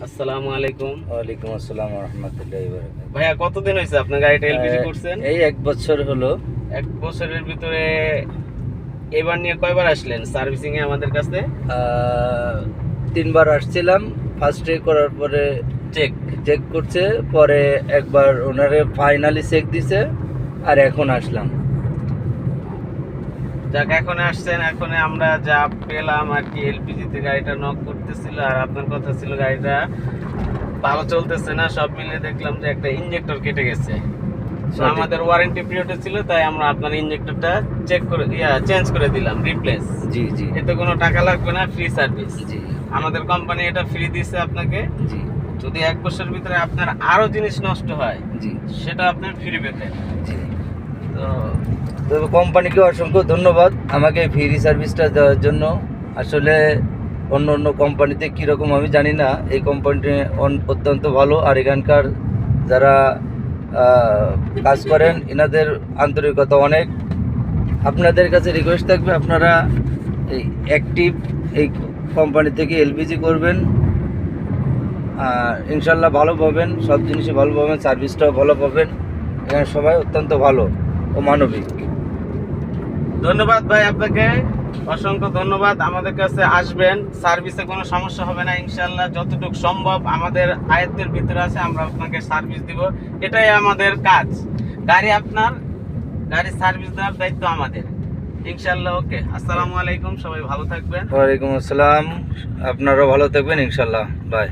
আসসালামু আলাইকুম। ওয়ালাইকুম আসসালাম ওয়া রাহমাতুল্লাহি ওয়া বারাকাতুহু। ভাইয়া কতদিন হয়েছে আপনার গাড়িটা এলপিজি করছেন? এই 1 বছর হলো। 1 বছরের ভিতরে এবার নিয়ে কয়বার আসলেন সার্ভিসিং এ আমাদের কাছে? 3বার আসছিলাম। ফার্স্টে করার পরে চেক চেক করছে, পরে একবার ওনারে ফাইনালি চেক দিছে, আর এখন আসলাম। যাক, এখন আসছেন। এখন আমরা যা পেলাম আর কি, এলপিজি তে গাড়িটা নক করতেছিল, আর আপনার কথা ছিল গাড়িটা ভালো চলতেছে না। সব মিলিয়ে দেখলাম যে একটা ইনজেক্টর কেটে গেছে। তো আমাদের ওয়ারেন্টি পিরিয়ডে ছিল, তাই আমরা আপনার ইনজেক্টরটা চেক করে চেঞ্জ করে দিলাম, রিপ্লেস। জি জি এতে কোনো টাকা লাগবে না, ফ্রি সার্ভিস। জি আমাদের কোম্পানি এটা ফ্রি দিছে আপনাকে। জি যদি 1 বছরের ভিতরে আপনার আরো জিনিস নষ্ট হয়, জি সেটা আপনার ফ্রি পেতেন। জি। তো তবে কোম্পানিকে অসংখ্য ধন্যবাদ আমাকে ফ্রি সার্ভিসটা দেওয়ার জন্য। আসলে অন্য অন্য কোম্পানিতে কীরকম আমি জানি না, এই কোম্পানিটি অত্যন্ত ভালো। আর এখানকার যারা কাজ করেন, এনাদের আন্তরিকতা অনেক। আপনাদের কাছে রিকোয়েস্ট থাকবে, আপনারা এই অ্যাক্টিভ এই কোম্পানি থেকে এলপিজি করবেন, ইনশাল্লাহ ভালো পাবেন, সব জিনিসই ভালো পাবেন, সার্ভিসটাও ভালো পাবেন। এখানে সবাই অত্যন্ত ভালো ও মানবিক। ধন্যবাদ ভাই, আপনাকে অসংখ্য ধন্যবাদ। আমাদের কাছে আসবেন, সার্ভিসে কোনো সমস্যা হবে না ইনশাল্লাহ। যতটুকু সম্ভব আমাদের আয়ত্তের ভিতরে আছে, আমরা আপনাকে সার্ভিস দিব। এটাই আমাদের কাজ। গাড়ির সার্ভিস দেওয়ার দায়িত্ব আমাদের ইনশাল্লাহ। ওকে, আসসালামু আলাইকুম, সবাই ভালো থাকবেন। ওয়ালাইকুম আসসালাম, আপনারাও ভালো থাকবেন ইনশাল্লাহ। বাই।